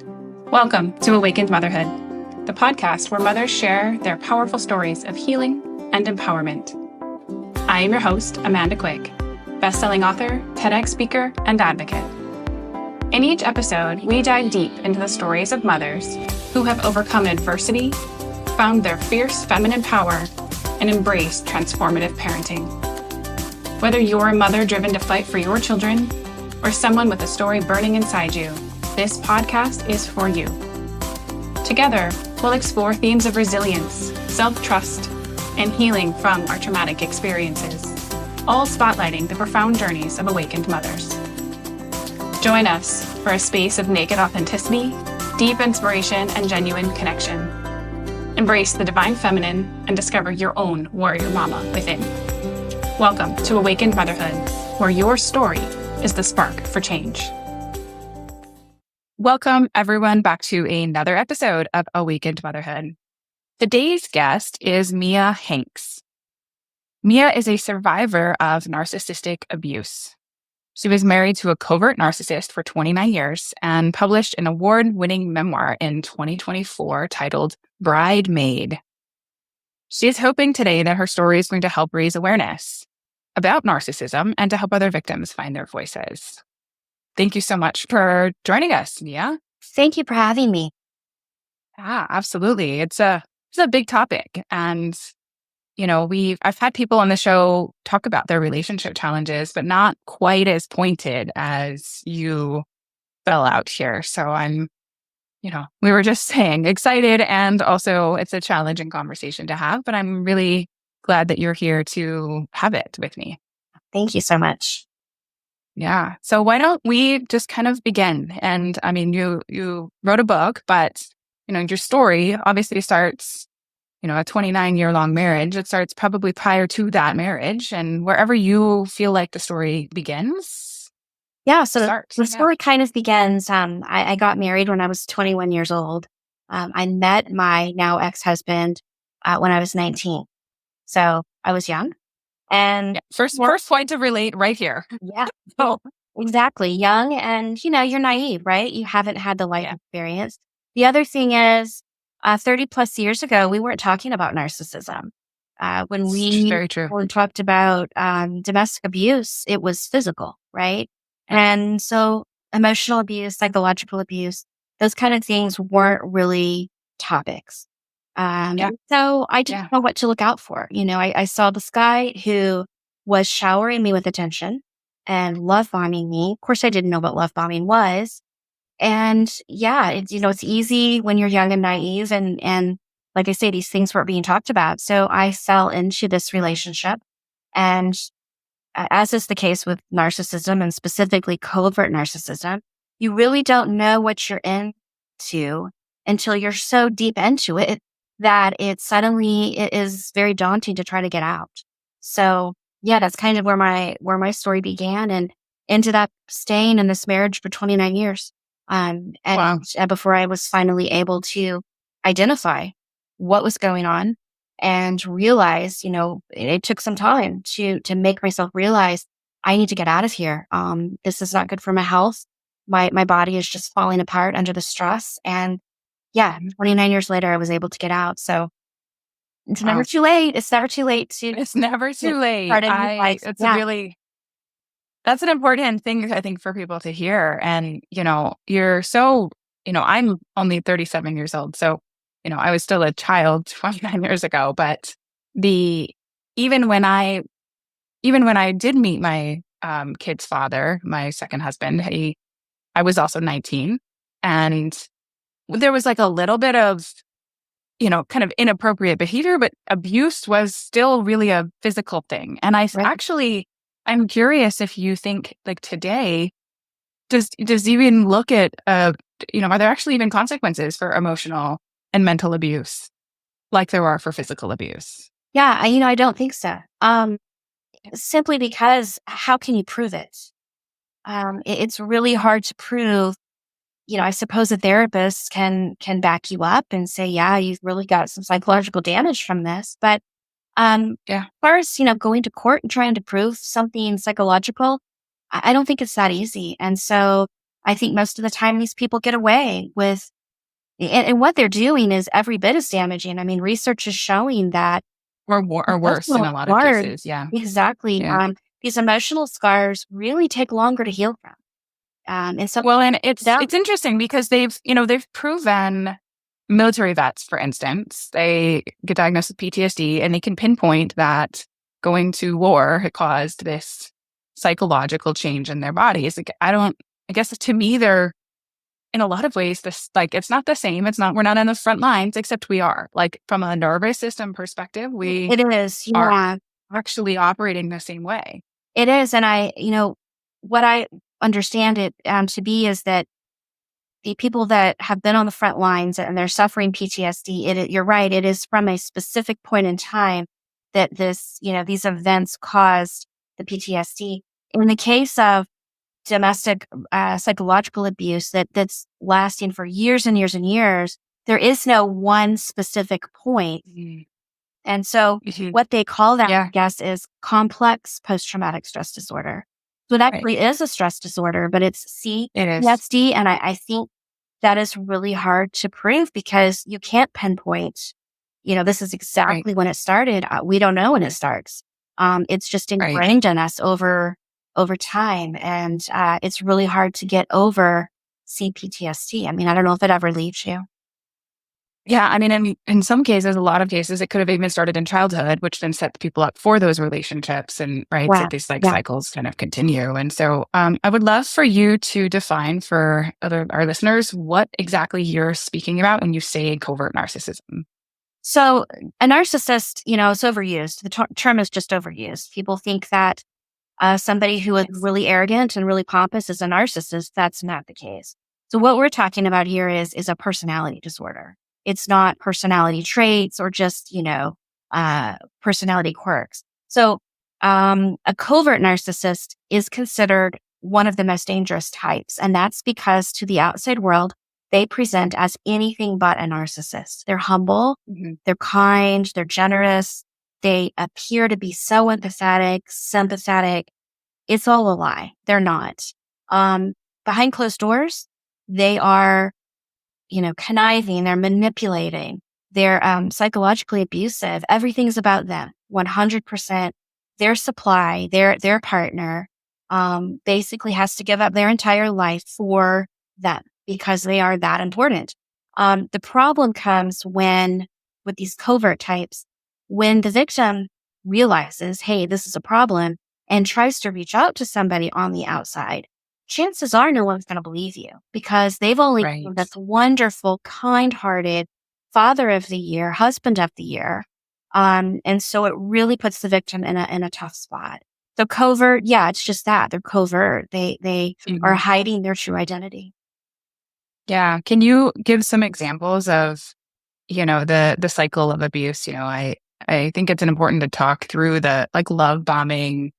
Welcome to Awakened Motherhood, the podcast where mothers share their powerful stories of healing and empowerment. I am your host, Amanda Quigg, best-selling author, TEDx speaker, and advocate. In each episode, we dive deep into the stories of mothers who have overcome adversity, found their fierce feminine power, and embraced transformative parenting. Whether you're a mother driven to fight for your children or someone with a story burning inside you, this podcast is for you. Together, we'll explore themes of resilience, self-trust, and healing from our traumatic experiences, all spotlighting the profound journeys of awakened mothers. Join us for a space of naked authenticity, deep inspiration, and genuine connection. Embrace the divine feminine and discover your own warrior mama within. Welcome to Awakened Motherhood, where your story is the spark for change. Welcome, everyone, back to another episode of Awakened Motherhood. Today's guest is Mia Hanks. Mia is a survivor of narcissistic abuse. She was married to a covert narcissist for 29 years and published an award-winning memoir in 2024 titled Maid. She is hoping today that her story is going to help raise awareness about narcissism and to help other victims find their voices. Thank you so much for joining us, Mia. Thank you for having me. Yeah, absolutely. It's a big topic. And, I've had people on the show talk about their relationship challenges, but not quite as pointed as you spell out here. So we were just saying excited, and also it's a challenging conversation to have, but I'm really glad that you're here to have it with me. Thank you so much. Yeah. So why don't we just kind of begin? And I mean, you wrote a book, but your story obviously starts, a 29-year-long marriage. It starts probably prior to that marriage, and wherever you feel like the story begins. Yeah. So the story kind of begins. I got married when I was 21 years old. I met my now ex-husband when I was 19. So I was young. And first point to relate right here. Yeah. Oh, exactly. Young and, you're naive, right? You haven't had the life experience. The other thing is 30 plus years ago, we weren't talking about narcissism. When we very true. talked about domestic abuse, it was physical, right? And so emotional abuse, psychological abuse, those kind of things weren't really topics. So I didn't know what to look out for. I saw this guy who was showering me with attention and love bombing me. Of course, I didn't know what love bombing was. And it's easy when you're young and naive. And like I say, these things weren't being talked about. So I fell into this relationship. And as is the case with narcissism, and specifically covert narcissism, you really don't know what you're into until you're so deep into it that it is very daunting to try to get out. So that's kind of where my story began, and ended up staying in this marriage for 29 years. Before I was finally able to identify what was going on and realize, it took some time to make myself realize I need to get out of here. This is not good for my health. My body is just falling apart under the stress. And 29 years later, I was able to get out. So it's never too late. It's never too late It's never too late. That's an important thing, I think, for people to hear. And, you're so, I'm only 37 years old. So, I was still a child 29 years ago. But even when I did meet my kid's father, my second husband, I was also 19. And there was like a little bit of, kind of inappropriate behavior, but abuse was still really a physical thing. And I'm curious if you think like today, does even look at, are there actually even consequences for emotional and mental abuse like there are for physical abuse? Yeah, I don't think so. Simply because how can you prove it? It's really hard to prove. I suppose a therapist can back you up and say, yeah, you've really got some psychological damage from this. But as far as, going to court and trying to prove something psychological, I don't think it's that easy. And so I think most of the time these people get away with, and what they're doing is every bit as damaging. I mean, research is showing that or worse in emotional a lot of scars, cases. Yeah. exactly. Yeah. These emotional scars really take longer to heal from. And some Well, and don't. it's interesting because they've proven military vets, for instance, they get diagnosed with PTSD and they can pinpoint that going to war had caused this psychological change in their bodies. Like, I guess to me, they're in a lot of ways, this like it's not the same. We're not on the front lines, except we are. Like from a nervous system perspective, we It is, are yeah. actually operating the same way. It is, and what I understand it to be is that the people that have been on the front lines and they're suffering PTSD, you're right, it is from a specific point in time that these events caused the PTSD. In the case of domestic psychological abuse that's lasting for years and years and years, there is no one specific point. Mhm. And so Mhm. what they call that, I Yeah, guess, is complex post-traumatic stress disorder. So it right. actually is a stress disorder, but it's It is. CPTSD. And I think that is really hard to prove because you can't pinpoint, this is Right. exactly when it started. We don't know when it starts. It's just Right. ingrained in us over time. And it's really hard to get over CPTSD. I mean, I don't know if it ever leaves you. Yeah, I mean, in some cases, a lot of cases, it could have even started in childhood, which then set the people up for those relationships, and right, so Wow. these like Yeah. cycles kind of continue. And so, I would love for you to define for our listeners what exactly you're speaking about when you say covert narcissism. So a narcissist, it's overused. The term is just overused. People think that somebody who is Yes. really arrogant and really pompous is a narcissist. That's not the case. So what we're talking about here is a personality disorder. It's not personality traits or just, personality quirks. So a covert narcissist is considered one of the most dangerous types. And that's because to the outside world, they present as anything but a narcissist. They're humble, Mhm. they're kind, they're generous. They appear to be so empathetic, sympathetic. It's all a lie. They're not. Um, Behind closed doors, they are, conniving, they're manipulating, they're psychologically abusive. Everything's about them, 100%. Their supply, their partner, basically has to give up their entire life for them because they are that important. The problem comes with these covert types, when the victim realizes, hey, this is a problem and tries to reach out to somebody on the outside, chances are no one's going to believe you because they've only seen Right. this wonderful, kind-hearted father of the year, husband of the year. And so it really puts the victim in a tough spot. So covert, yeah, it's just that they're covert. They are Mhm. hiding their true identity. Yeah. Can you give some examples of the cycle of abuse? I think it's important to talk through the like love bombing,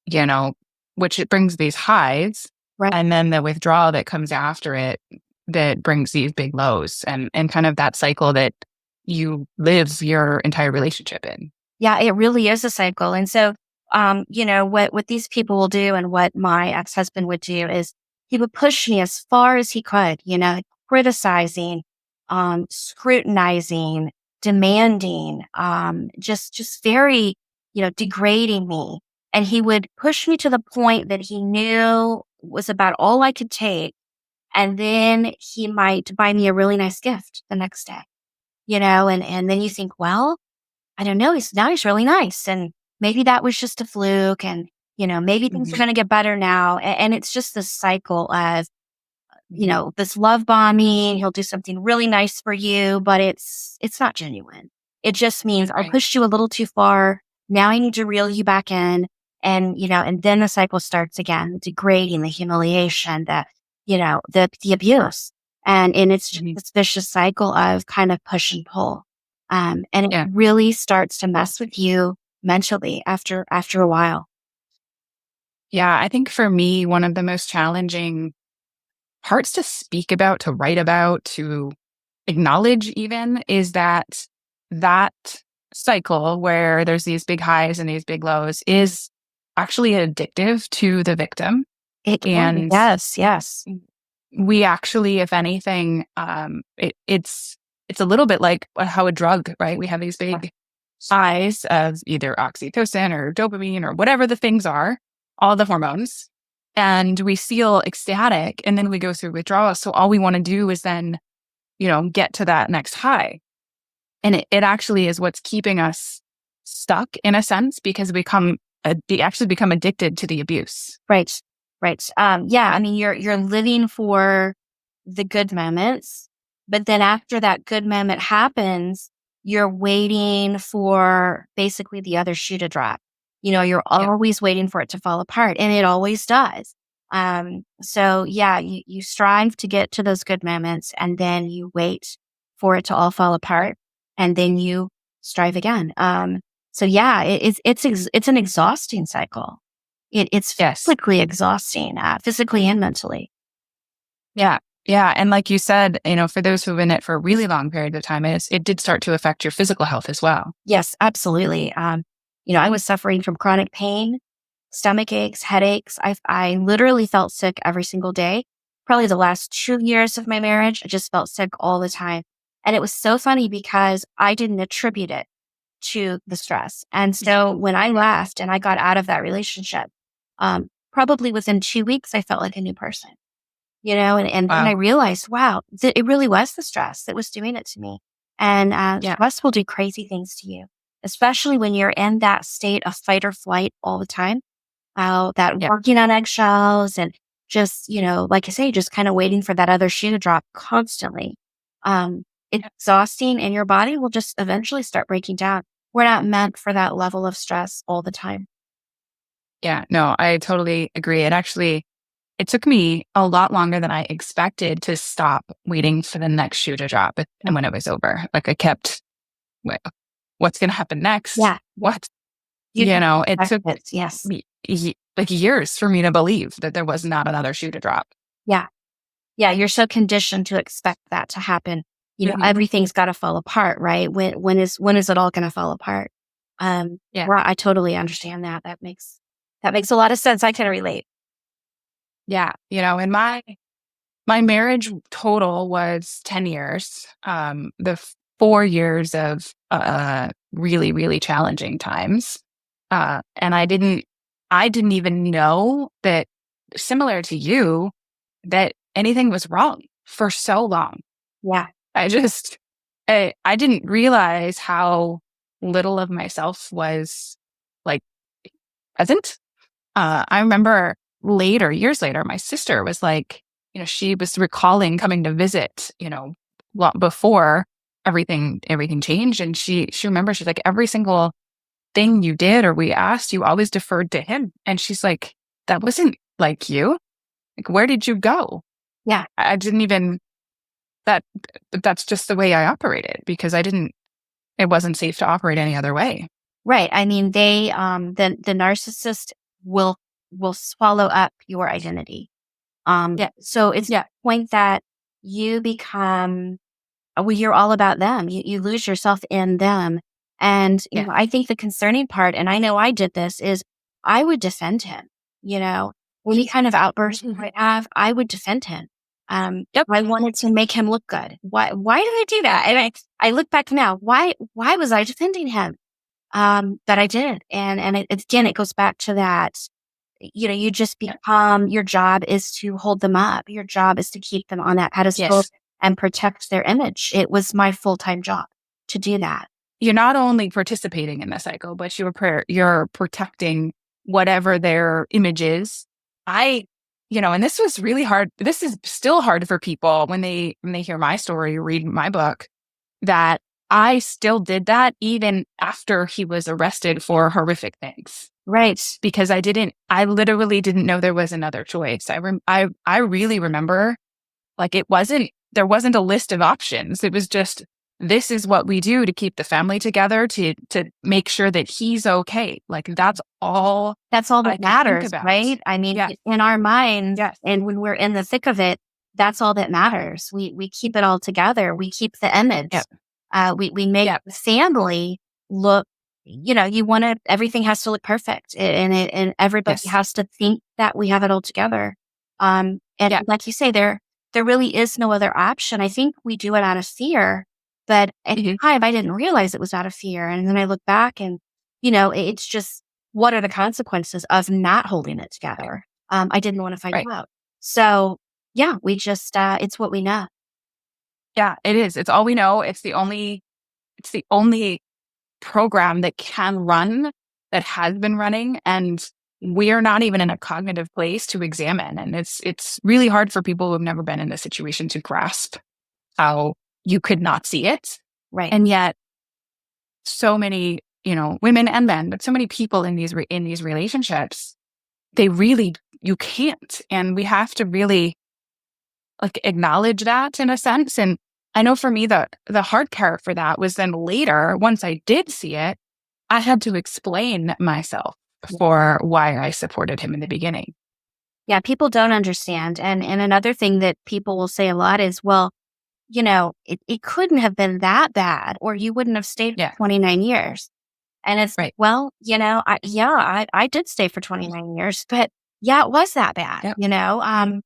you know, which it brings these highs, Right. and then the withdrawal that comes after it that brings these big lows, and kind of that cycle that you live your entire relationship in. Yeah, it really is a cycle. And so, what these people will do and what my ex-husband would do is he would push me as far as he could, criticizing, scrutinizing, demanding, just very, degrading me. And he would push me to the point that he knew was about all I could take. And then he might buy me a really nice gift the next day, and then you think, well, I don't know. He's really nice. And maybe that was just a fluke. And, maybe things are Mhm. going to get better now. And it's just this cycle of, Mhm. this love bombing. He'll do something really nice for you, but it's not genuine. It just means I Right. pushed you a little too far. Now I need to reel you back in. And then the cycle starts again, the degrading, the humiliation, the abuse. And it's just Mhm. this vicious cycle of kind of push and pull. And it Yeah. really starts to mess with you mentally after a while. Yeah. I think for me, one of the most challenging parts to speak about, to write about, to acknowledge even is that cycle where there's these big highs and these big lows is actually addictive to the victim. It can be. And Yes, yes. we actually, if anything, it's a little bit like how a drug, right? We have these big highs of either oxytocin or dopamine or whatever the things are, all the hormones, and we feel ecstatic, and then we go through withdrawal. So all we want to do is then, get to that next high. And it actually is what's keeping us stuck in a sense, because we actually become addicted to the abuse. Right. Right. Yeah. I mean, you're living for the good moments, but then after that good moment happens, you're waiting for basically the other shoe to drop. You're always waiting for it to fall apart, and it always does. So yeah, you strive to get to those good moments, and then you wait for it to all fall apart, and then you strive again. So yeah, it's an exhausting cycle. It's Yes. physically exhausting, physically and mentally. Yeah. Yeah. And like you said, for those who've been in it for a really long period of time, it did start to affect your physical health as well. Yes, absolutely. I was suffering from chronic pain, stomach aches, headaches. I literally felt sick every single day. Probably the last 2 years of my marriage, I just felt sick all the time. And it was so funny because I didn't attribute it to the stress. And so when I left and I got out of that relationship, probably within 2 weeks, I felt like a new person, and then I Wow. realized, wow, it really was the stress that was doing it to me. And Yeah. stress will do crazy things to you, especially when you're in that state of fight or flight all the time. That Yeah. working on eggshells and just, like I say, just kind of waiting for that other shoe to drop constantly. It's exhausting, and your body will just eventually start breaking down. We're not meant for that level of stress all the time. Yeah. No, I totally agree. It took me a lot longer than I expected to stop waiting for the next shoe to drop. And when it was over, like I kept, "Wait, what's going to happen next? Yeah. What?" You It took yes. me like years for me to believe that there was not another shoe to drop. Yeah. Yeah, you're so conditioned to expect that to happen. Mhm. Everything's got to fall apart, right? When is it all going to fall apart? Yeah. Right, I totally understand that. That makes a lot of sense. I can relate. Yeah. And my marriage total was 10 years. The 4 years of really, really challenging times. And I didn't even know that, similar to you, that anything was wrong for so long. Yeah. I didn't realize how little of myself was like present. I remember years later, my sister was like, she was recalling coming to visit, before everything changed. And she remembers, she's like, every single thing you did or we asked, you always deferred to him. And she's like, that wasn't like you. Like, where did you go? Yeah. I didn't even, that, that's just the way I operated, because it wasn't safe to operate any other way. Right. I mean, the narcissist will swallow up your identity. Yeah. So it's Yeah. the point that you become, well, you're all about them. You lose yourself in them. And, Yeah. I think the concerning part, and I know I did this, is I would defend him, any kind of outburst he might have, I would defend him. Yep. I wanted to make him look good. Why did I do that? And I look back now, why was I defending him? That I did. And again, it goes back to that, you just become, your job is to hold them up. Your job is to keep them on that pedestal Yes. and protect their image. It was my full-time job to do that. You're not only participating in the cycle, but you're protecting whatever their image is. And this was really hard. This is still hard for people when they hear my story, read my book, that I still did that even after he was arrested for horrific things. Right. Because I literally didn't know there was another choice. I really remember, like, there wasn't a list of options. It was just, this is what we do to keep the family together, to make sure that he's okay. Like, that's all that I could think matters, about. right? I mean, Yes. in our minds, Yes. and when we're in the thick of it, that's all that matters. We keep it all together. We keep the image. Yep. We make Yep. the family look, you want to, everything has to look perfect, and everybody Yes. has to think that we have it all together. And Yeah. like you say, there there really is no other option. I think we do it out of fear, but at the time I didn't realize it was out of fear. And then I look back and, it's just, what are the consequences of not holding it together? I didn't want to find Right. out. So yeah, we just, it's what we know. Yeah, it is. It's all we know. It's the only program that can run, that has been running, and we're not even in a cognitive place to examine. And it's really hard for people who have never been in this situation to grasp how you could not see it. Right. And yet so many, women and men, but so many people in these relationships, you can't. And we have to really like acknowledge that in a sense. And I know for me, the hard part for that was then later, once I did see it, I had to explain myself for why I supported him in the beginning. Yeah, people don't understand. And another thing that people will say a lot is, well, it couldn't have been that bad, or you wouldn't have stayed for 29 years. And it's Right. well, I did stay for 29 years, but yeah, it was that bad, Yep.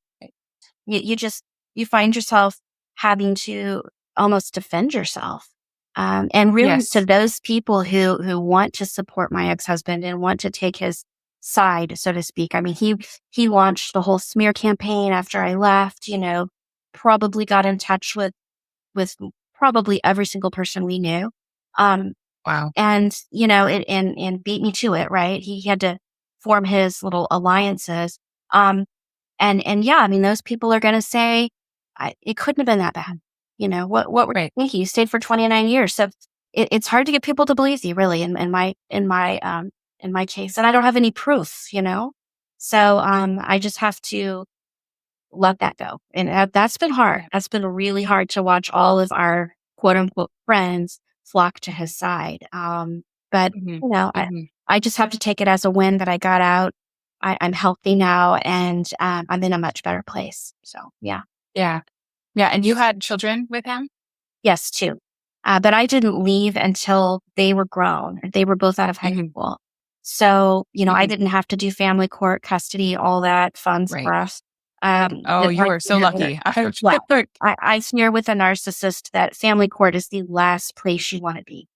you just, you find yourself having to almost defend yourself. And really Yes. to those people who want to support my ex-husband and want to take his side, so to speak. I mean, he launched the whole smear campaign after I left, probably got in touch with probably every single person we knew. Wow. And, and beat me to it, right? He had to form his little alliances. And yeah, I mean, those people are going to say, it couldn't have been that bad. What were you thinking? You stayed for 29 years. So it's hard to get people to believe you, really, in my case. And I don't have any proof, So, I just have to let that go. And that's been hard. That's been really hard to watch all of our quote unquote friends flock to his side. But I just have to take it as a win that I got out. I'm healthy now, and I'm in a much better place. So yeah. Yeah. Yeah. And you had children with him? Yes, two. But I didn't leave until they were grown. They were both out of high school. So, I didn't have to do family court, custody, all that fun stuff. Oh, you were so lucky. I sneer with a narcissist that family court is the last place you want to be.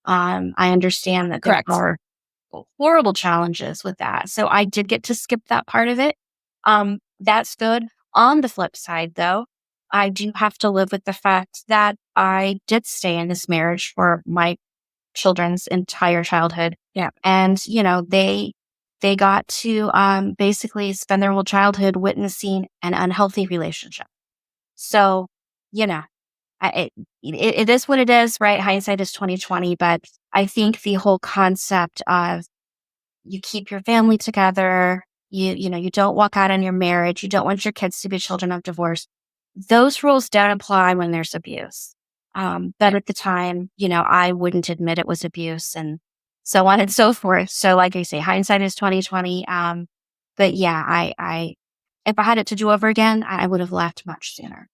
I understand that there are horrible challenges with that. So I did get to skip that part of it. That's good. On the flip side, though, I do have to live with the fact that I did stay in this marriage for my children's entire childhood. Yeah. And, they got to basically spend their whole childhood witnessing an unhealthy relationship. So, it is what it is, right? Hindsight is 20/20, but I think the whole concept of you keep your family together, you don't walk out on your marriage, you don't want your kids to be children of divorce. Those rules don't apply when there's abuse. But at the time, I wouldn't admit it was abuse, and so on and so forth. So like I say, hindsight is 20/20. But yeah, I if I had it to do over again, I would have left much sooner.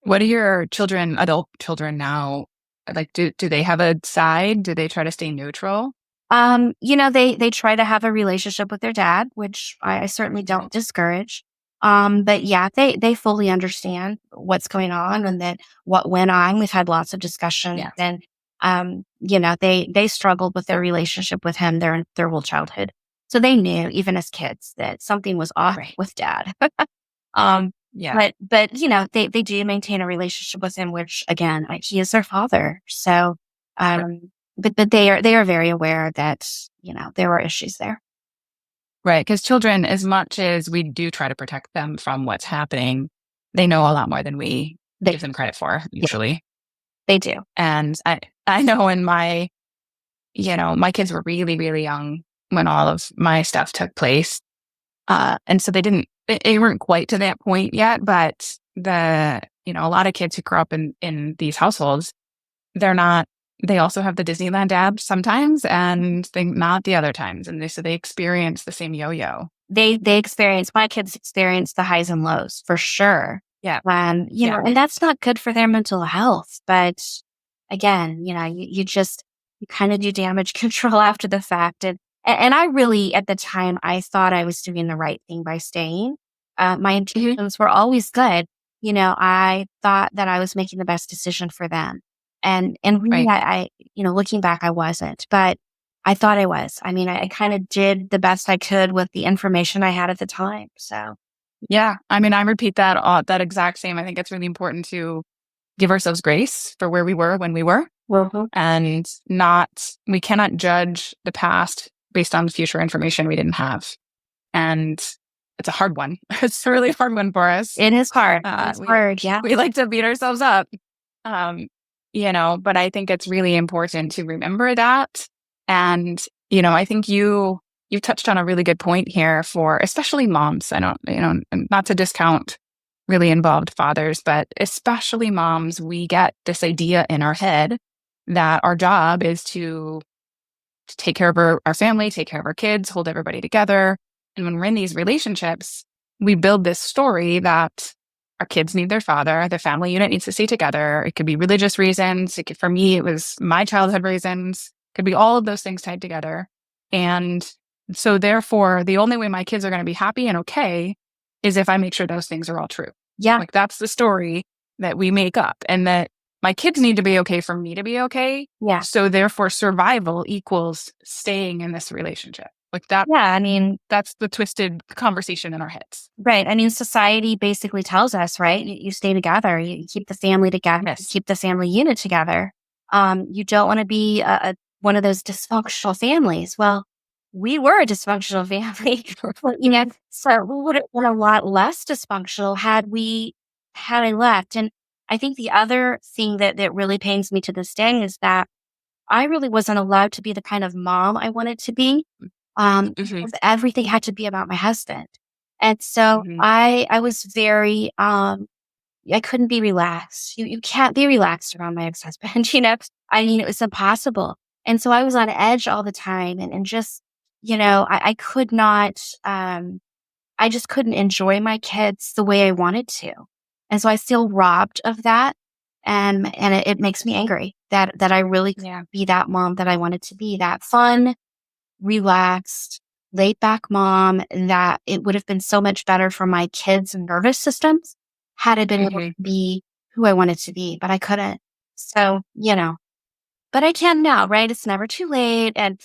What are your adult children now? Like, do they have a side? Do they try to stay neutral? They try to have a relationship with their dad, which I certainly don't discourage. But yeah, they fully understand what's going on and that what went on. We've had lots of discussions, and they struggled with their relationship with him their whole childhood. So they knew, even as kids, that something was off with dad. But they do maintain a relationship with him, which again, he is their father. So, but they are very aware that, there are issues there. Right. Because children, as much as we do try to protect them from what's happening, they know a lot more than we give them credit for, usually. They do. And I know my kids were really, really young when all of my stuff took place. And so they weren't quite to that point yet, but a lot of kids who grow up in these households, they also have the Disneyland app sometimes and not the other times. And so they experience the same yo-yo. My kids experience the highs and lows for sure. Yeah. And that's not good for their mental health. But again, you kind of do damage control after the fact. And I really, at the time, I thought I was doing the right thing by staying. My intentions were always good. I thought that I was making the best decision for them. And really, Right. looking back, I wasn't, but I thought I was. I mean, I kind of did the best I could with the information I had at the time. So, Yeah. I mean, I repeat that exact same. I think it's really important to give ourselves grace for where we were when we were, mhm. and we cannot judge the past based on future information we didn't have. And it's a hard one. It's a really hard one for us. It is hard. It's We hard. Yeah. we like to beat ourselves up. Um, but I think it's really important to remember that. And, I think you touched on a really good point here for especially moms. I don't, and not to discount really involved fathers, but especially moms, we get this idea in our head that our job is to take care of our family, take care of our kids, hold everybody together. And when we're in these relationships, we build this story that our kids need their father, the family unit needs to stay together. It could be religious reasons. For me, it was my childhood reasons. It could be all of those things tied together. And so therefore, the only way my kids are going to be happy and okay is if I make sure those things are all true. Yeah. Like that's the story that we make up, and that my kids need to be okay for me to be okay. Yeah. So therefore survival equals staying in this relationship. Like that. Yeah. I mean, That's the twisted conversation in our heads. right. I mean, society basically tells us, right? You stay together, you keep the family together, you Yes. keep the family unit together. You don't want to be one of those dysfunctional families. Well, we were a dysfunctional family, so we would have been a lot less dysfunctional had I left. And I think the other thing that really pains me to this day is that I really wasn't allowed to be the kind of mom I wanted to be. Mhm. Because everything had to be about my husband. And so Mhm. I was very, I couldn't be relaxed. You can't be relaxed around my ex-husband, I mean, it was impossible. And so I was on edge all the time and just, I could not, I just couldn't enjoy my kids the way I wanted to. And so I feel robbed of that. And it makes me angry that I really Yeah. couldn't be that mom that I wanted to be, that fun, relaxed, laid back mom, that it would have been so much better for my kids' nervous systems had I been able Mhm. to be who I wanted to be, but I couldn't. So, but I can now, right? It's never too late. And,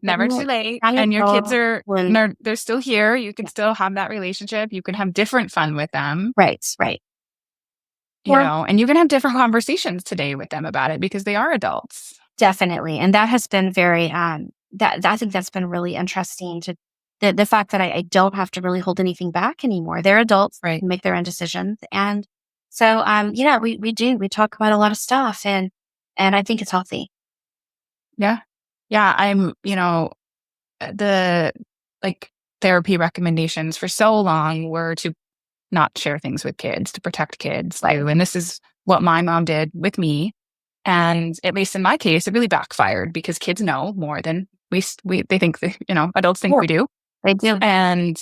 Never too late. young And your kids adult are when, they're still here. You can yeah, still have that relationship. You can have different fun with them, right, right. Well, and you can have different conversations today with them about it because they are adults. definitely. And that has been very, that I think that's been really interesting to the fact that I don't have to really hold anything back anymore. They're adults, Right. who make their own decisions. And so, we talk about a lot of stuff and I think it's healthy. Yeah. Yeah. The like therapy recommendations for so long were to not share things with kids, to protect kids. Right. And this is what my mom did with me. And at least in my case, it really backfired because kids know more than they think that, adults think Yeah, we do. they do. And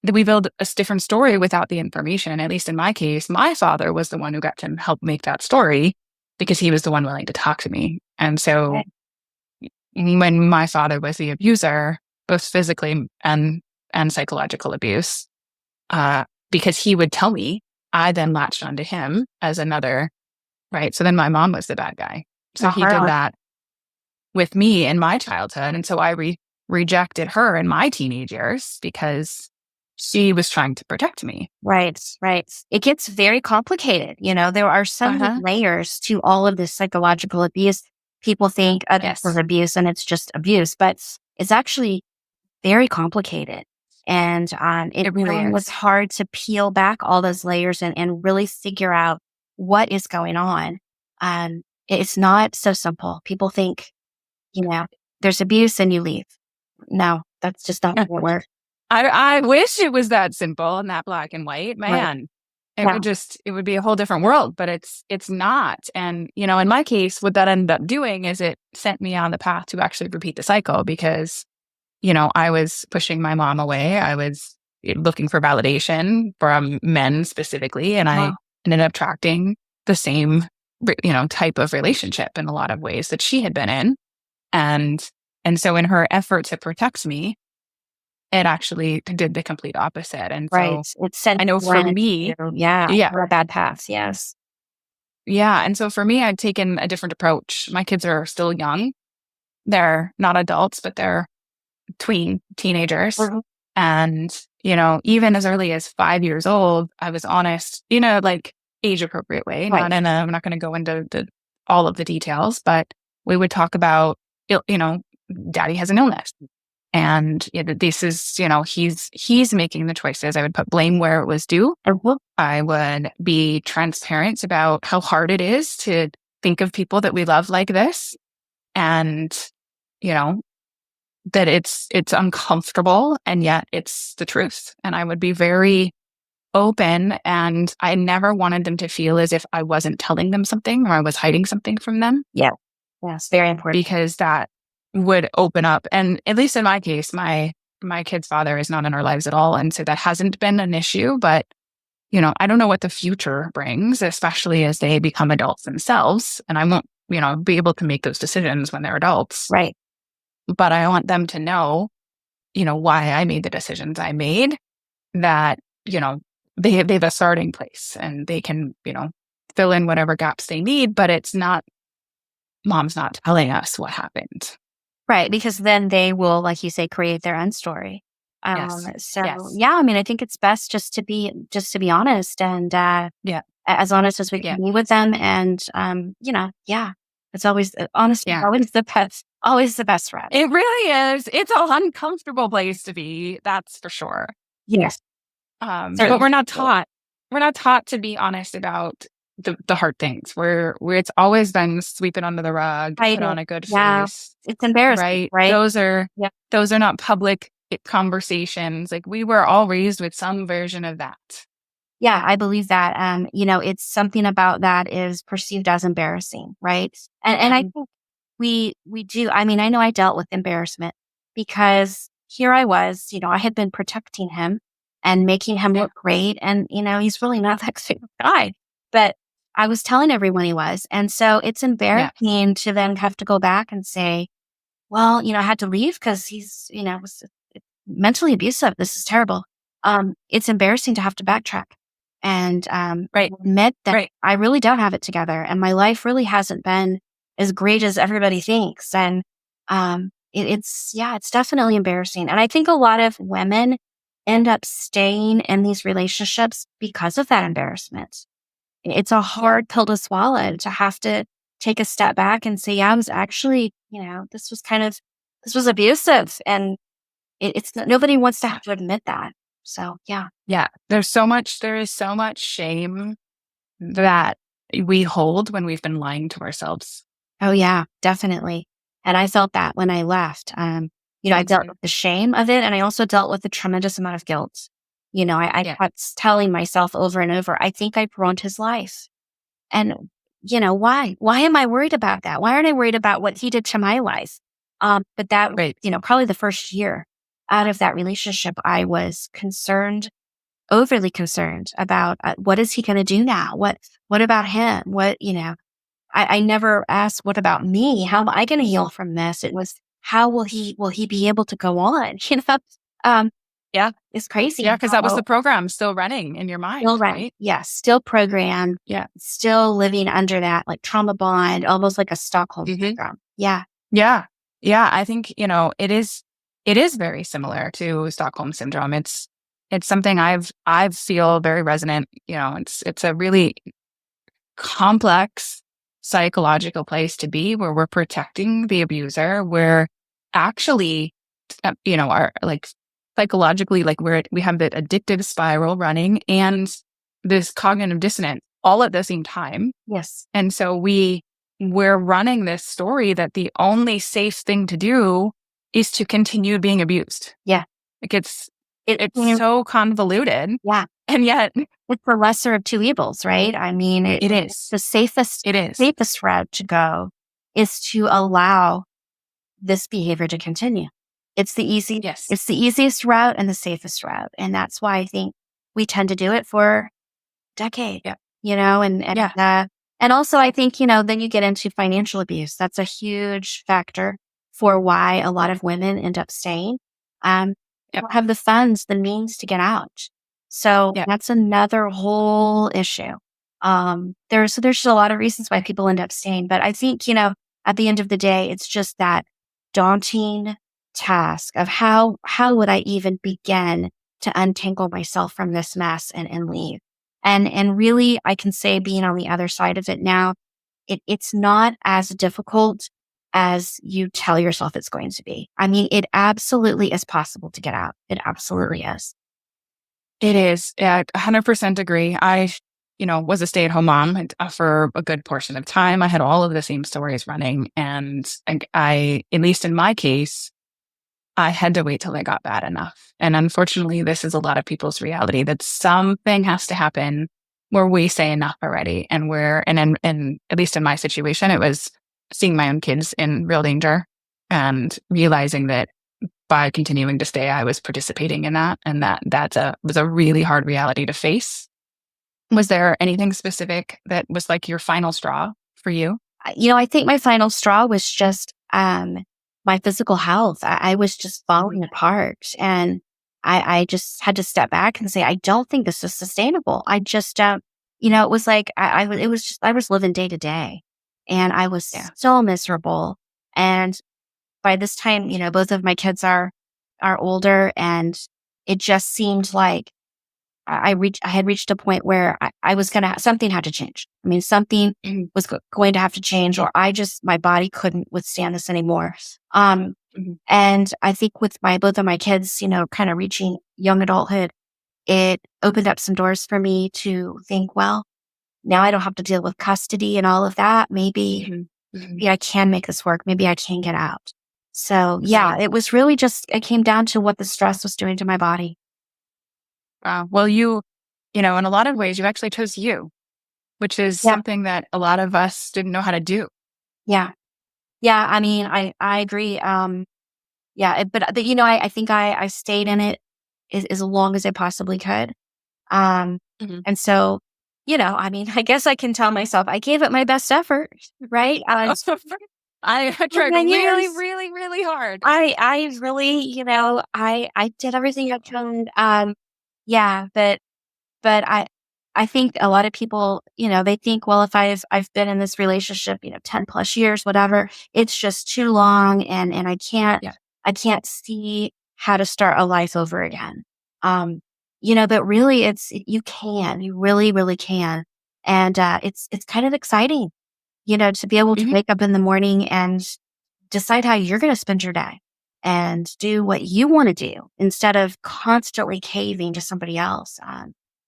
that we build a different story without the information. At least in my case, my father was the one who got to help make that story because he was the one willing to talk to me. And so Right. when my father was the abuser, both physically and psychological abuse, because he would tell me, I then latched onto him as another, right? So then my mom was the bad guy. So he did Uh-huh. that with me in my childhood. And so I rejected her in my teenage years because she was trying to protect me. Right, right. It gets very complicated. There are so many Uh-huh. layers to all of this psychological abuse. People think this Yes. was abuse and it's just abuse, but it's actually very complicated. And it It really really was is. hard to peel back all those layers and really figure out what is going on. It's not so simple. People think, there's abuse and you leave. No, that's just not what works. I wish it was that simple and that black and white, Right. man. Yeah. It would be a whole different world, but it's not. And, in my case, what that ended up doing is it sent me on the path to actually repeat the cycle because, I was pushing my mom away. I was looking for validation from men specifically, and I Wow. ended up attracting the same, type of relationship in a lot of ways that she had been in. And so in her effort to protect me, it actually did the complete opposite. And Right. so It sent I know you for on me, yeah, for a bad path. Yes. yeah. And so for me, I'd taken a different approach. My kids are still young. They're not adults, but they're teenagers. Mhm. And, even as early as 5 years old, I was honest, like age appropriate way, Right. I'm not going to go into all of the details, but we would talk about, daddy has an illness. And this is, he's making the choices. I would put blame where it was due. Mhm. I would be transparent about how hard it is to think of people that we love like this. And, you know, that it's uncomfortable and yet it's the truth. And I would be very open, and I never wanted them to feel as if I wasn't telling them something or I was hiding something from them, Yeah. Yes. Very important. because that would open up. And at least in my case, my kid's father is not in our lives at all. And so that hasn't been an issue, but I don't know what the future brings, especially as they become adults themselves. And I won't, be able to make those decisions when they're adults. Right. But I want them to know, why I made the decisions I made, that, they have a starting place and they can, fill in whatever gaps they need, but it's not, mom's not telling us what happened. Right. Because then they will, like you say, create their own story. Yes. So Yes. yeah, I mean, I think it's best just to be honest and Yeah. as honest as we Yeah. can be with them. And yeah, it's always honesty is Yeah. always the best route. It really is. It's an uncomfortable place to be. That's for sure. Yes. But Certainly. we're not taught. We're not taught to be honest about the hard things. Where it's always been sweep it under the rug, Right. put on a good Yeah. face. It's embarrassing, Right? right? Those are Yeah. not public conversations. Like, we were all raised with some version of that. Yeah, I believe that. It's something about that is perceived as embarrassing, right? And I think we do. I mean, I know I dealt with embarrassment because here I was, I had been protecting him and making him look great. And, he's really not that kind of guy. But I was telling everyone he was. And so it's embarrassing to then have to go back and say, well, I had to leave because he's, was mentally abusive. This is terrible. It's embarrassing to have to backtrack and Right. admit that Right. I really don't have it together and my life really hasn't been as great as everybody thinks. And it's definitely embarrassing. And I think a lot of women end up staying in these relationships because of that embarrassment. It's a hard pill to swallow to have to take a step back and say, yeah, I was actually, this was abusive. And nobody wants to have to admit that. So, yeah. Yeah. There is so much shame that we hold when we've been lying to ourselves. Oh, yeah, definitely. And I felt that when I left. I dealt with the shame of it. And I also dealt with a tremendous amount of guilt. I kept telling myself over and over, I think I ruined his life. And, why? Why am I worried about that? Why aren't I worried about what he did to my life? But that, Right. probably the first year out of that relationship, I was overly concerned about what is he going to do now? What about him? I never asked, what about me? How am I going to heal from this? It was, how will he be able to go on? Yeah. It's crazy. Yeah. Because that was the program still running in your mind. Still right? Yes. Still programmed. Yeah. Still living under that like trauma bond, almost like a Stockholm syndrome. Yeah. Yeah. Yeah. I think, it is very similar to Stockholm syndrome. It's something I feel very resonant. It's a really complex psychological place to be, where we're protecting the abuser. We're actually, are like psychologically, like we have the addictive spiral running and this cognitive dissonance all at the same time. Yes. And so we're running this story that the only safe thing to do is to continue being abused. Yeah. Like it's so convoluted. Yeah. And yet it's the lesser of two evils, right? I mean, it is. The safest route to go is to allow this behavior to continue. It's the easiest route and the safest route. And that's why I think we tend to do it for decades, and also I think, then you get into financial abuse. That's a huge factor for why a lot of women end up staying. don't have the funds, the means to get out. So Yeah. that's another whole issue. There's just a lot of reasons why people end up staying, but I think, at the end of the day, it's just that daunting task of how would I even begin to untangle myself from this mess and leave. And really I can say, being on the other side of it now, it's not as difficult as you tell yourself it's going to be. I mean, it absolutely is possible to get out. It absolutely is. It is. Yeah, 100% agree. Was a stay-at-home mom for a good portion of time. I had all of the same stories running. And at least in my case, I had to wait till it got bad enough. And unfortunately, this is a lot of people's reality, that something has to happen where we say enough already. And at least in my situation, it was seeing my own kids in real danger and realizing that by continuing to stay, I was participating in that. And that was a really hard reality to face. Was there anything specific that was like your final straw for you? I think my final straw was just my physical health. I was just falling apart. And I just had to step back and say, I don't think this is sustainable. I just don't, it was like, it was just, I was living day to day and I was Yeah. so miserable. And by this time, both of my kids are older, and it just seemed like I had reached a point where I was something had to change. I mean, something was going to have to change, or my body couldn't withstand this anymore. And I think with both of my kids, kind of reaching young adulthood, it opened up some doors for me to think, well, now I don't have to deal with custody and all of that. Maybe I can make this work. Maybe I can get out. So yeah, it was really it came down to what the stress was doing to my body. Wow. Well, in a lot of ways, you actually chose you, which is Yeah. something that a lot of us didn't know how to do. Yeah. Yeah. I mean, I agree. Yeah. I think I stayed in it as long as I possibly could. And so, I mean, I guess I can tell myself I gave it my best effort, right? I tried 9 really, years. really, really hard. I really, I did everything I could. Yeah, but I think a lot of people, they think, well, if I've been in this relationship, 10 plus years, whatever, it's just too long, and Yeah. I can't see how to start a life over again. But really you really, really can. And it's kind of exciting, to be able to Mhm. wake up in the morning and decide how you're going to spend your day and do what you want to do instead of constantly caving to somebody else.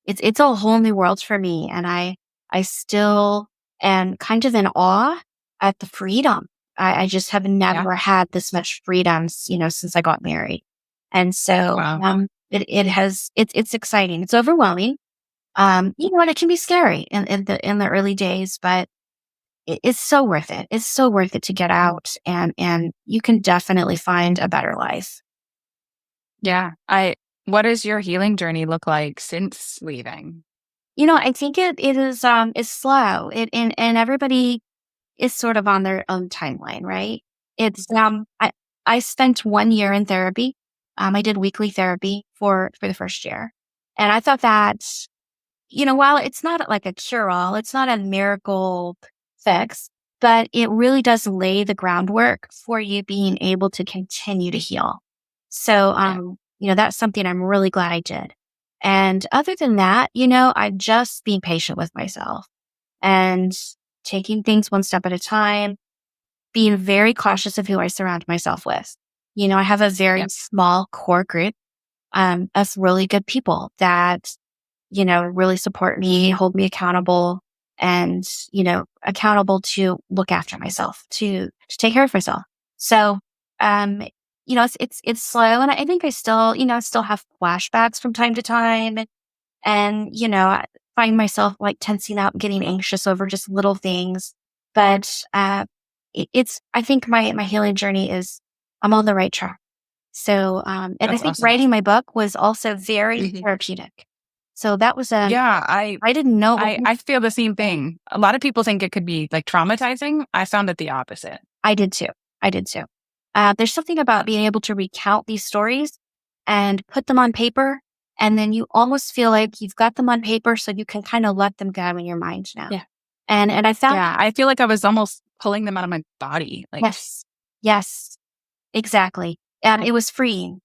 It's a whole new world for me, and I still am kind of in awe at the freedom. I just have Yeah. never had this much freedom, since I got married, and so Wow. it's exciting. It's overwhelming, and it can be scary in the early days, but it's so worth it. It's so worth it to get out, and you can definitely find a better life. Yeah. What does your healing journey look like since leaving? I think it is it's slow. And everybody is sort of on their own timeline, right? It's I spent 1 year in therapy. I did weekly therapy for the first year. And I thought that, while it's not like a cure all, it's not a miracle fix, but it really does lay the groundwork for you being able to continue to heal. So, Yeah. that's something I'm really glad I did. And other than that, I'm just being patient with myself and taking things one step at a time, being very cautious of who I surround myself with. I have a very Yeah. small core group of really good people that really support me, hold me accountable, and, accountable to look after myself, to take care of myself. So, um, it's slow, and I think I still, still have flashbacks from time to time, and, I find myself like tensing up, getting anxious over just little things. But I think my healing journey is, I'm on the right track. So, and I That's think awesome. writing my book was also very Mhm. therapeutic. So that was Yeah. I didn't know. I feel the same thing. A lot of people think it could be like traumatizing. I found it the opposite. I did too. I did too. There's something about being able to recount these stories and put them on paper. And then you almost feel like you've got them on paper so you can kind of let them go in your mind now. Yeah. And I found, Yeah. I feel like I was almost pulling them out of my body. Like, yes, yes, exactly. And it was freeing.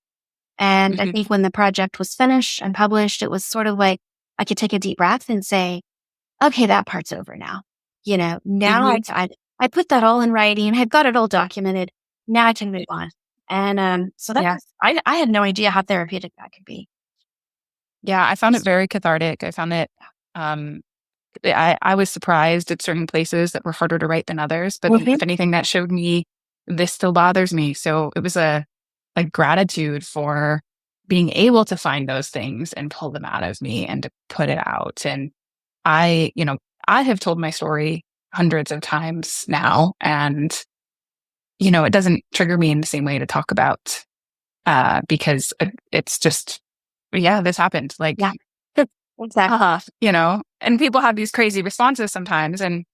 And I mhm, think when the project was finished and published, it was sort of like I could take a deep breath and say, okay, that part's over now. Now mhm. I put that all in writing. I've got it all documented. Now I can move on. And so that Yeah. was, I had no idea how therapeutic that could be. Yeah. I found it very cathartic. I found it, um, I was surprised at certain places that were harder to write than others, but Mhm. if anything, that showed me this still bothers me. So it was a gratitude for being able to find those things and pull them out of me and to put it out. And I, I have told my story hundreds of times now, and it doesn't trigger me in the same way to talk about, because it's just, yeah, this happened. Like, Yeah, exactly. and people have these crazy responses sometimes. And,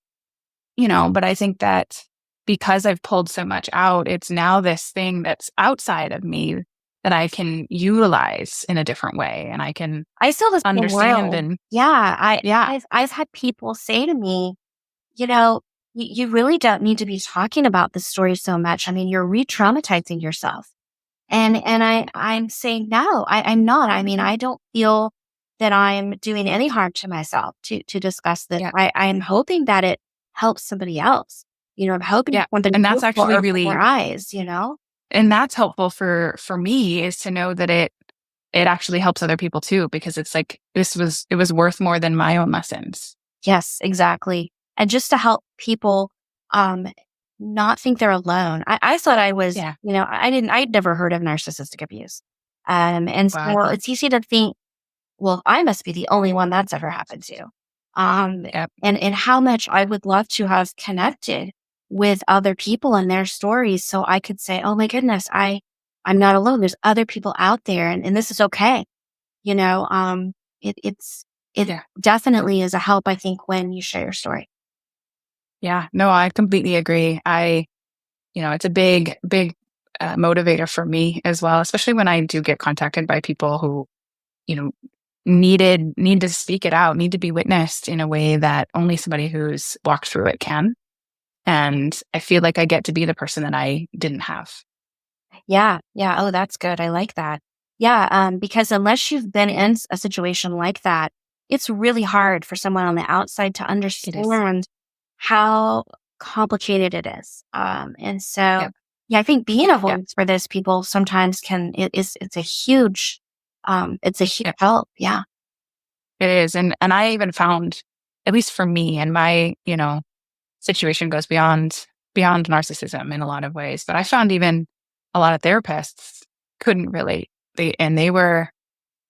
but I think that because I've pulled so much out, it's now this thing that's outside of me that I can utilize in a different way. And I can I still the same understand. world. And Yeah, yeah, I've had people say to me, you know, you really don't need to be talking about this story so much. I mean, you're re-traumatizing yourself. I'm saying, no, I'm not. I mean, I don't feel that I'm doing any harm to myself to discuss this. yeah, I'm hoping that it helps somebody else. I'm hoping yeah. somebody And that's else will actually open their really, eyes. and that's helpful for me, is to know that it actually helps other people too, because it's like, it was worth more than my own lessons. Yes, exactly. And just to help people um not think they're alone. I thought I was, Yeah. I'd never heard of narcissistic abuse. And Wow. so it's easy to think, well, I must be the only one that's ever happened to. Yep. And how much I would love to have connected with other people and their stories so I could say, oh my goodness, I'm not alone. There's other people out there and this is okay. You know, it it's it Yeah. definitely is a help, I think, when you share your story. Yeah. No, I completely agree. It's a big, big motivator for me as well, especially when I do get contacted by people who, you know, need to speak it out, need to be witnessed in a way that only somebody who's walked through it can. And I feel like I get to be the person that I didn't have. Yeah, yeah. Oh, that's good. I like that. Yeah, because unless you've been in a situation like that, it's really hard for someone on the outside to It is. understand how complicated it is. And so, Yep. yeah, I think being a Yep. voice for those people sometimes it's a huge Yep. help. Yeah. It is. And I even found, at least for me, and my, situation goes beyond narcissism in a lot of ways. But I found even a lot of therapists couldn't relate. They were,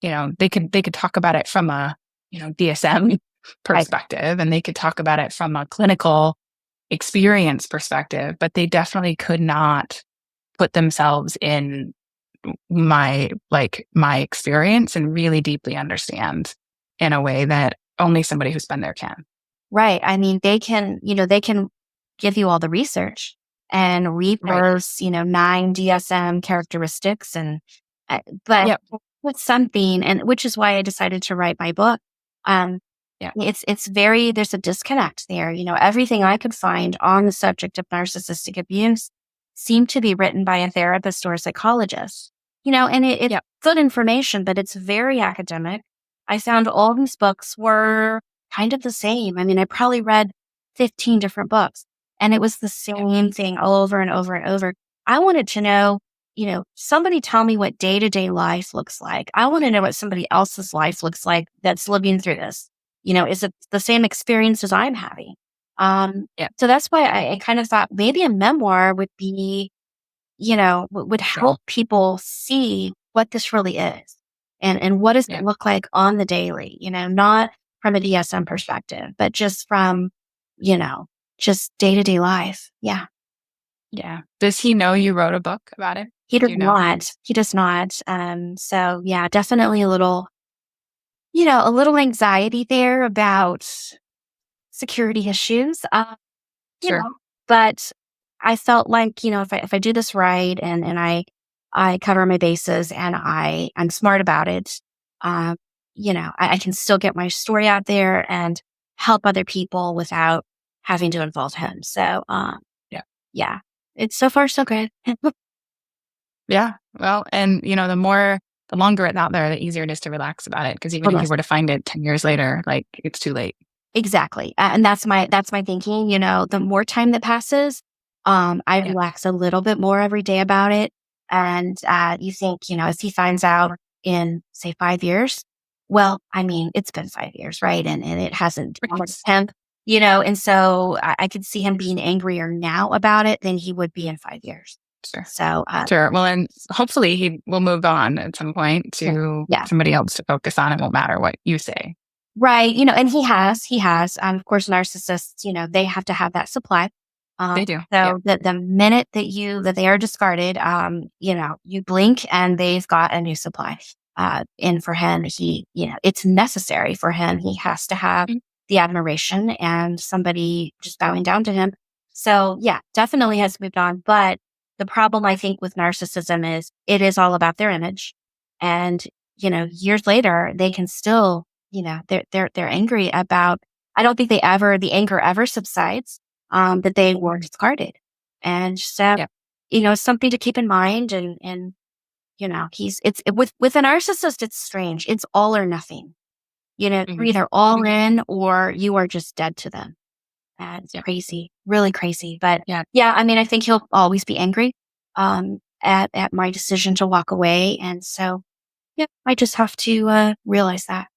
they could talk about it from a, DSM Right. perspective, and they could talk about it from a clinical experience perspective, but they definitely could not put themselves in my experience and really deeply understand in a way that only somebody who's been there can. Right. I mean, they can give you all the research and Right. reverse, 9 DSM characteristics but Yep. with something, and which is why I decided to write my book. Um, Yeah. there's a disconnect there. Everything I could find on the subject of narcissistic abuse seemed to be written by a therapist or a psychologist. And it's Yep. good information, but it's very academic. I found all these books were kind of the same. I mean, I probably read 15 different books and it was the Yep. same thing over and over and over. I wanted to know, somebody tell me what day to day life looks like. I want to know what somebody else's life looks like that's living through this. Is it the same experience as I'm having? Um, Yep. so that's why I kind of thought maybe a memoir would be, would Yeah. help people see what this really is and what does it Yep. look like on the daily, not from a DSM perspective, but just from, you know, just day to day life. Yeah. Yeah. Does he know you wrote a book about it? He Do does you know? not. He does not. So yeah, definitely a little anxiety there about security issues. You Sure. know, but I felt like, if I do this right and I I cover my bases and I'm smart about it. I can still get my story out there and help other people without having to involve him. So, Yeah. yeah, it's so far so good. Yeah. Well, and the longer it's out there, the easier it is to relax about it. Because even if you Almost. were to find it 10 years later, like it's too late. Exactly. And that's my thinking, the more time that passes, I Yeah. relax a little bit more every day about it. And, you think, if he finds out in say 5 years, well, I mean, it's been 5 years, right? And it hasn't damaged him, and so I could see him being angrier now about it than he would be in 5 years. Sure. So, Sure. Well, and hopefully he will move on at some point to yeah. somebody else to focus on. It won't matter what you say. Right. And he has, of course, narcissists, they have to have that supply. They do. So the minute that they are discarded, you blink and they've got a new supply. And for him, it's necessary for him. He has to have Mhm. the admiration and somebody just bowing down to him. So yeah, definitely has moved on. But the problem I think with narcissism is it is all about their image. And, years later, they can still, they're angry about, I don't think the anger ever subsides, that they were discarded. And so, Yeah. it's something to keep in mind. And with a narcissist, it's strange. It's all or nothing. You're Mhm. either all Mhm. in or you are just dead to them. And it's Yeah. crazy, really crazy. But Yeah. I mean, I think he'll always be angry, at my decision to walk away. And so, yeah, I just have to, realize that.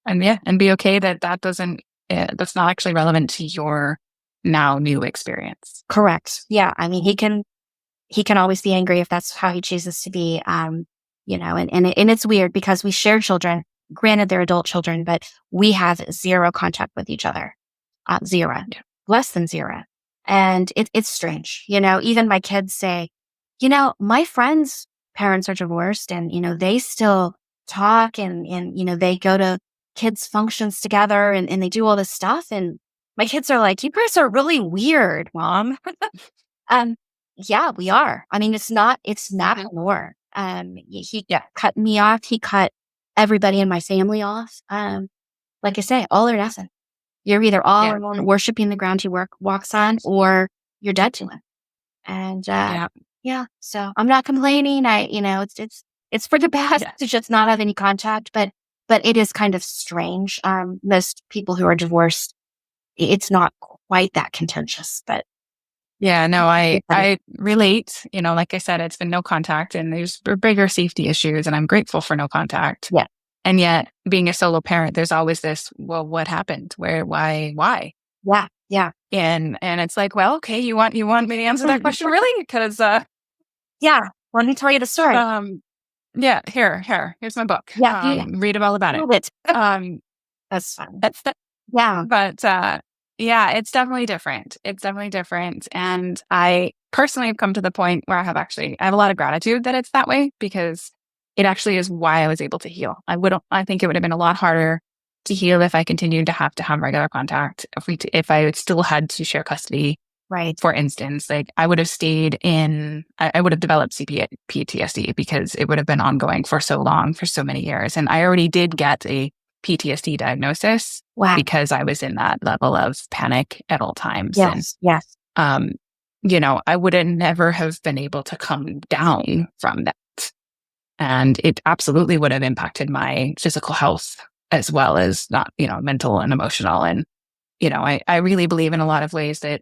And be okay that that's not actually relevant to your now new experience. Correct. Yeah. I mean, he can always be angry if that's how he chooses to be. And it's weird because we share children. Granted, they're adult children, but we have zero contact with each other. Zero, Yeah. less than zero. And it's strange. Even my kids say, my friends' parents are divorced and, they still talk and they go to kids' functions together and they do all this stuff. And my kids are like, you guys are really weird, mom. Um, yeah, we are. I mean, it's not Mhm. more. He Yeah. cut me off. He cut everybody in my family off. Like I say, all or nothing. You're either all Yeah. alone worshiping the ground he walks on, or you're dead to him. And Yeah. yeah, so I'm not complaining. It's for the best Yeah. to just not have any contact, but it is kind of strange. Most people who are divorced, it's not quite that contentious, but Yeah, no, I but I relate. Like I said, it's been no contact and there's bigger safety issues and I'm grateful for no contact. yeah, And yet being a solo parent, there's always this, well, what happened? Where, why? yeah, yeah. And it's like, well, okay, you want me to answer that question really? Because Yeah, let me tell you the story. yeah, here's my book. Yeah, yeah, Read all about it. prove it. Um That's fun. that's Yeah, But yeah, it's definitely different. It's definitely different. And I personally have come to the point where I have a lot of gratitude that it's that way because it actually is why I was able to heal. I think it would have been a lot harder to heal if I continued to have regular contact. If I still had to share custody, right. for instance, like I would have I would have developed PTSD because it would have been ongoing for so long, for so many years. And I already did get a PTSD diagnosis Wow. because I was in that level of panic at all times. Yes, yes. And, I would have never have been able to come down from that. And it absolutely would have impacted my physical health as well as not, mental and emotional. And, I really believe in a lot of ways that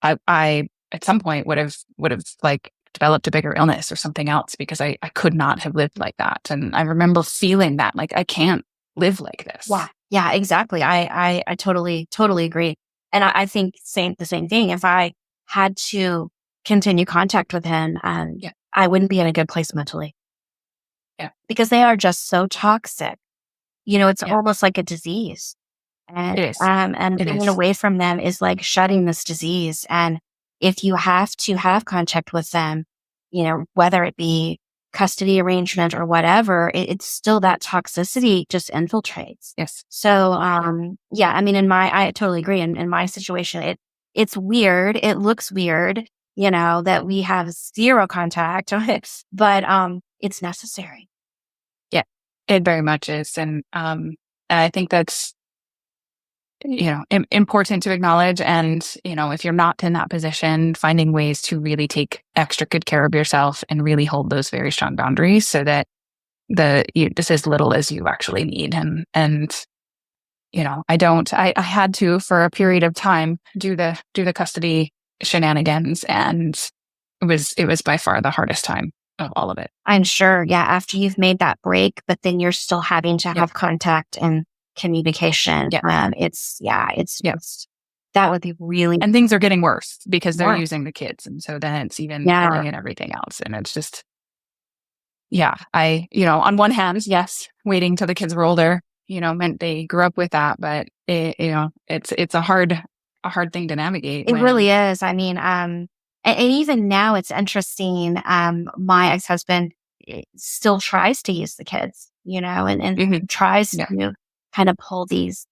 I at some point would have like developed a bigger illness or something else because I could not have lived like that. And I remember feeling that like I can't live like this. Yeah, yeah, exactly. I totally, totally agree. And I think the same thing. If I had to continue contact with him, Yeah. I wouldn't be in a good place mentally. Yeah. Because they are just so toxic. It's Yeah. almost like a disease. And It is. and It being is. away from them is like shedding this disease. And if you have to have contact with them, whether it be custody arrangement or whatever, it's still that toxicity just infiltrates. Yes. So, yeah, I mean, I totally agree. In my situation, it's weird. It looks weird. that we have zero contact, but it's necessary. Yeah, it very much is. And I think that's, important to acknowledge. And, if you're not in that position, finding ways to really take extra good care of yourself and really hold those very strong boundaries so that just as little as you actually need. And I had to, for a period of time, do the custody shenanigans, and it was by far the hardest time of all of it. I'm sure. Yeah. After you've made that break, but then you're still having to have contact and communication. Yeah. It's that would be really, and things are getting worse because they're using the kids. And so then it's even pulling in everything else. And it's just, on one hand, yes, waiting till the kids were older, meant they grew up with that, but it's a hard thing to navigate. It really is. I mean, and even now it's interesting. My ex-husband still tries to use the kids, and tries to kind of pull these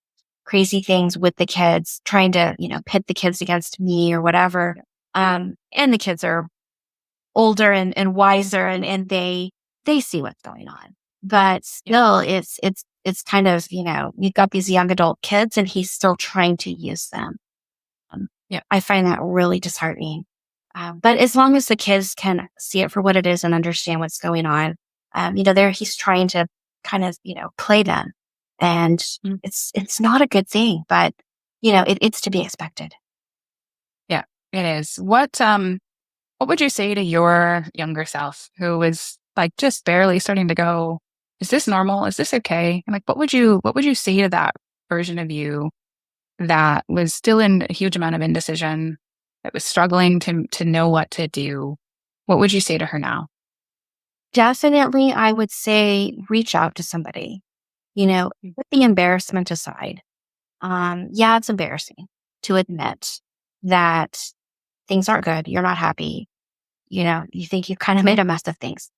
crazy things with the kids, trying to, pit the kids against me or whatever. And the kids are older and wiser, and they see what's going on. But still, it's kind of, you've got these young adult kids and he's still trying to use them. I find that really disheartening. But as long as the kids can see it for what it is and understand what's going on, he's trying to kind of, play them. And it's not a good thing, but, it's to be expected. Yeah, it is. What would you say to your younger self who was like just barely starting to go, is this normal? Is this okay? And like, what would you say to that version of you that was still in a huge amount of indecision, that was struggling to know what to do? What would you say to her now? Definitely, I would say reach out to somebody, put the embarrassment aside. It's embarrassing to admit that things aren't good. You're not happy. You think you've kind of made a mess of things.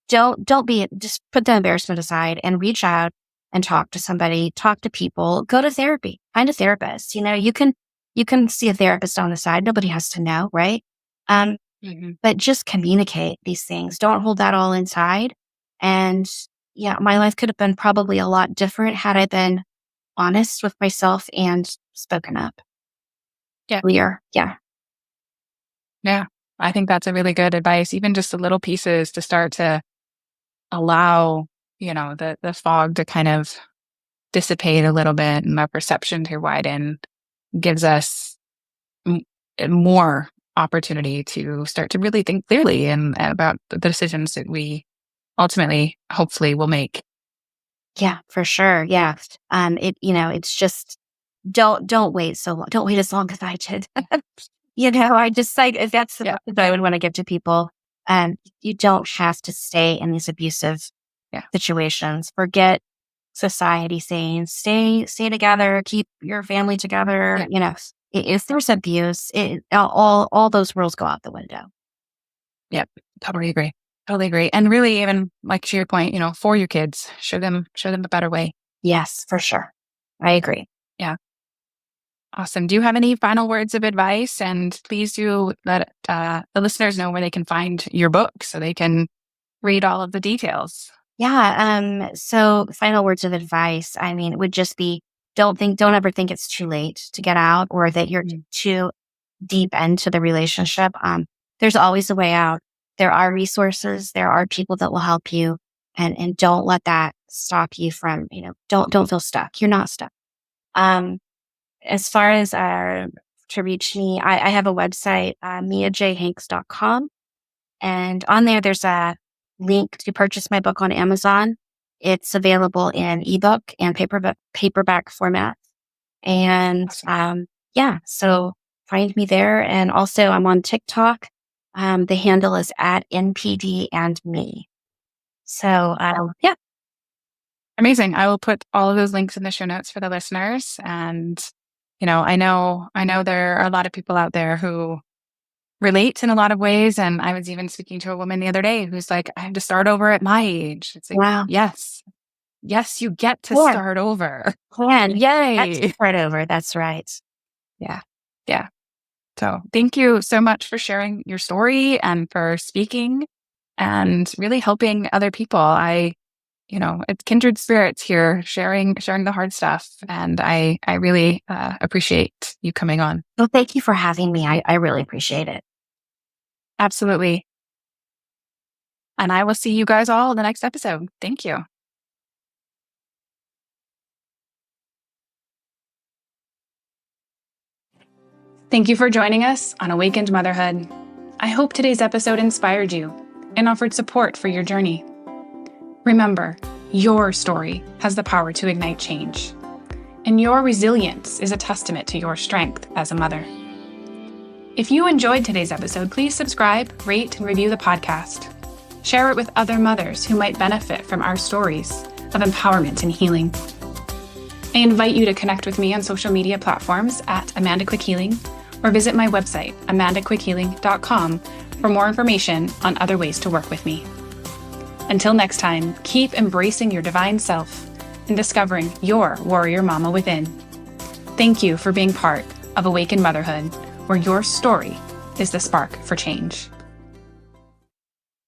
Just put the embarrassment aside and reach out and talk to somebody, talk to people, go to therapy, find a therapist. You can see a therapist on the side. Nobody has to know, right? But just communicate these things. Don't hold that all inside. And my life could have been probably a lot different had I been honest with myself and spoken up. Yeah. Clear. Yeah. Yeah. I think that's a really good advice. Even just the little pieces to start to allow, the fog to kind of dissipate a little bit and our perception to widen gives us more opportunity to start to really think clearly and about the decisions that we ultimately, hopefully, will make. Yeah, for sure. Yeah. It's just don't wait so long. Don't wait as long as I did. I just if that's the message I would want to give to people. You don't have to stay in these abusive situations. Forget society saying stay together, keep your family together. If there's abuse, all those rules go out the window. Yep, totally agree. And really, even like to your point, for your kids, show them a better way. Yes, for sure. I agree. Yeah. Awesome. Do you have any final words of advice? And please do let the listeners know where they can find your book so they can read all of the details. Yeah. So final words of advice, it would just be, don't ever think it's too late to get out or that you're too deep into the relationship. There's always a way out. There are resources. There are people that will help you, and don't let that stop you from, don't feel stuck. You're not stuck. As far as to reach me, I have a website, miajhanks.com. And on there's a link to purchase my book on Amazon. It's available in ebook and paperback format. And so find me there. And also I'm on TikTok. The handle is @NPD&me. So Amazing. I will put all of those links in the show notes for the listeners. And, I know there are a lot of people out there who relate in a lot of ways. And I was even speaking to a woman the other day who's like, I have to start over at my age. It's like, wow. Yes, you get to start over. Yay. Yay. Start over. That's right. Yeah. So thank you so much for sharing your story and for speaking and really helping other people. It's kindred spirits here, sharing the hard stuff. And I really appreciate you coming on. Well, thank you for having me. I really appreciate it. Absolutely. And I will see you guys all in the next episode. Thank you. Thank you for joining us on Awakened Motherhood. I hope today's episode inspired you and offered support for your journey. Remember, your story has the power to ignite change, and your resilience is a testament to your strength as a mother. If you enjoyed today's episode, please subscribe, rate, and review the podcast. Share it with other mothers who might benefit from our stories of empowerment and healing. I invite you to connect with me on social media platforms at Amanda Quick Healing, or visit my website, amandaquickhealing.com, for more information on other ways to work with me. Until next time, keep embracing your divine self and discovering your warrior mama within. Thank you for being part of Awakened Motherhood, where your story is the spark for change.